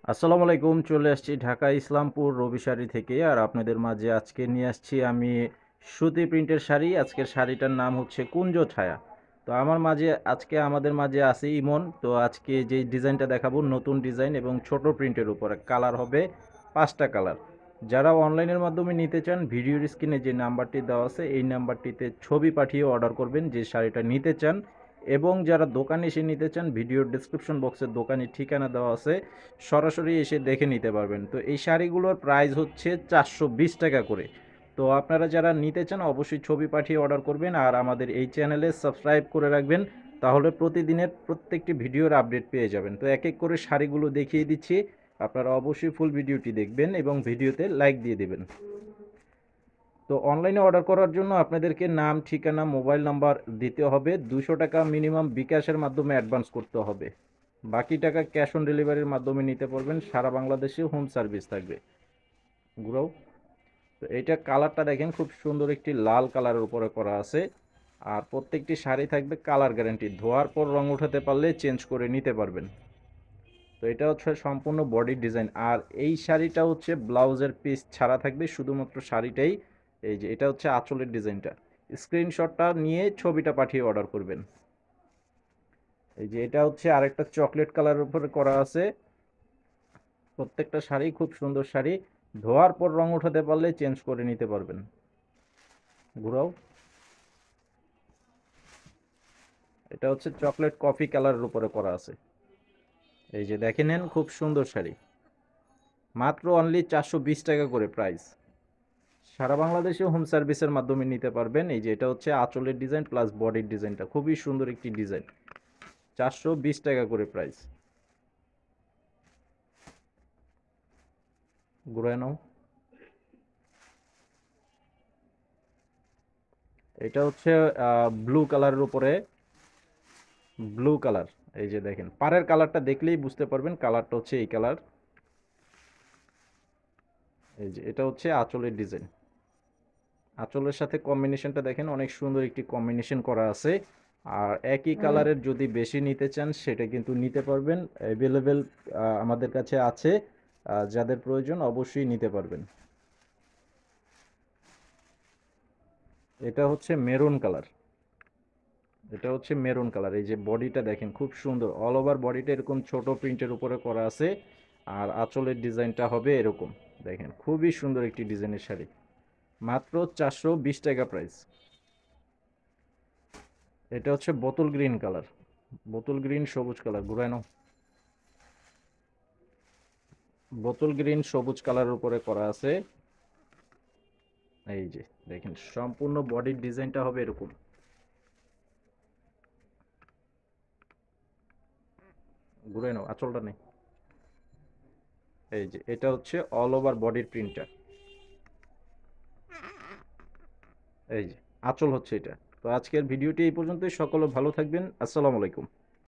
আসসালামু আলাইকুম। চলে আসছি ঢাকা ইসলামপুর রবি শাড়ি থেকে। আর আপনাদের মাঝে আজকে নিয়ে আসছি আমি সুতি প্রিন্টের শাড়ি। আজকের শাড়িটার নাম হচ্ছে কুঞ্জ ছায়া। তো আমাদের মাঝে আছে ইমন। তো আজকে যে ডিজাইনটা দেখাবো নতুন ডিজাইন এবং ছোট প্রিন্টের উপরে কালার হবে 5টা কালার। যারা অনলাইনের মাধ্যমে নিতে চান ভিডিওর স্ক্রিনে যে নাম্বারটি দেওয়া আছে এই নাম্বারটিতে ছবি পাঠিয়ে অর্ডার করবেন যে শাড়িটা নিতে চান। এবং যারা দোকানে এসে নিতে চান ভিডিওর ডেসক্রিপশন বক্সে দোকানের ঠিকানা দেওয়া আছে, সরাসরি এসে দেখে নিতে পারবেন। তো এই শাড়িগুলোর প্রাইস হচ্ছে 420 টাকা করে। তো আপনারা যারা নিতে চান অবশ্যই ছবি পাঠিয়ে অর্ডার করবেন আর আমাদের এই চ্যানেলে সাবস্ক্রাইব করে রাখবেন, তাহলে প্রতিদিনের প্রত্যেকটি ভিডিওর আপডেট পেয়ে যাবেন। তো এক এক করে শাড়িগুলো দেখিয়ে দিচ্ছি, আপনারা অবশ্যই ফুল ভিডিওটি দেখবেন এবং ভিডিওতে লাইক দিয়ে দেবেন। তো অনলাইনে অর্ডার করার জন্য আপনাদেরকে নাম, ঠিকানা, মোবাইল নাম্বার দিতে হবে। 200 টাকা মিনিমাম বিকাশের মাধ্যমে অ্যাডভান্স করতে হবে। বাকি টাকা ক্যাশ অন ডেলিভারির মাধ্যমে নিতে পারবেন। সারা বাংলাদেশে হোম সার্ভিস থাকবে। ঘুরাও। তো এইটা কালারটা দেখেন, খুব সুন্দর একটি লাল কালারের উপরে করা আছে। আর প্রত্যেকটি শাড়ি থাকবে কালার গ্যারান্টি, ধোয়ার পর রং উঠাতে পারলে চেঞ্জ করে নিতে পারবেন। তো এটা হচ্ছে সম্পূর্ণ বডি ডিজাইন। আর এই শাড়িটা হচ্ছে ব্লাউজের পিস ছাড়া থাকবে, শুধুমাত্র শাড়িটাই। এই যে এটা হচ্ছে আঁচলের ডিজাইনটা। স্ক্রিনশটটা নিয়ে ছবিটা পাঠিয়ে অর্ডার করবেন। এই যে এটা হচ্ছে আরেকটা চকলেট কালারের উপরে করা আছে। প্রত্যেকটা শাড়ি খুব সুন্দর শাড়ি, ধোয়ার পর রং উঠাতে পারলে চেঞ্জ করে নিতে পারবেন। ঘুরাও। এটা হচ্ছে চকলেট কফি কালারের উপরে করা আছে। এই যে দেখে নেন, খুব সুন্দর শাড়ি। মাত্র অনলি 420 টাকা করে প্রাইস। সারা বাংলাদেশে হোম সার্ভিসের মাধ্যমে নিতে পারবেন। এই যে এটা হচ্ছে আঁচলের ডিজাইন প্লাস বডির ডিজাইনটা, খুবই সুন্দর একটি ডিজাইন। 420 টাকা করে প্রাইস। ঘুরায় নাও। এটা হচ্ছে ব্লু কালারের উপরে, ব্লু কালার। এই যে দেখেন, পাড়ের কালারটা দেখলেই বুঝতে পারবেন কালারটা হচ্ছে এই কালার। এই যে এটা হচ্ছে আঁচলের ডিজাইন। আঁচলের সাথে কম্বিনেশনটা দেখেন, অনেক সুন্দর একটি কম্বিনেশন করা আছে। আর একই কালারের যদি বেশি নিতে চান সেটা কিন্তু নিতে পারবেন, অ্যাভেলেবেল আমাদের কাছে আছে। যাদের প্রয়োজন অবশ্যই নিতে পারবেন। এটা হচ্ছে মেরুন কালার। এটা হচ্ছে মেরুন কালার। এই যে বডিটা দেখেন, খুব সুন্দর, অল ওভার বডিটা এরকম ছোট প্রিন্টের উপরে করা আছে। আর আঁচলের ডিজাইনটা হবে এরকম। দেখেন, খুবই সুন্দর একটি ডিজাইনের শাড়ি। মাত্র 420 টাকা প্রাইস। এটা হচ্ছে বোতল গ্রিন কালার, বোতল গ্রিন সবুজ কালার। ঘুরায় নাও। বোতল গ্রিন সবুজ কালারের উপরে করা আছে। এই যে দেখেন, সম্পূর্ণ বডির ডিজাইনটা হবে এরকম। ঘুরে নাও, আঁচলটা নেই। এই যে এটা হচ্ছে অল ওভার বডির প্রিন্টটা। এই যে আঁচল হচ্ছে এটা। তো আজকের ভিডিওটি এই পর্যন্তই। সকলে ভালো থাকবেন। আসসালামু আলাইকুম।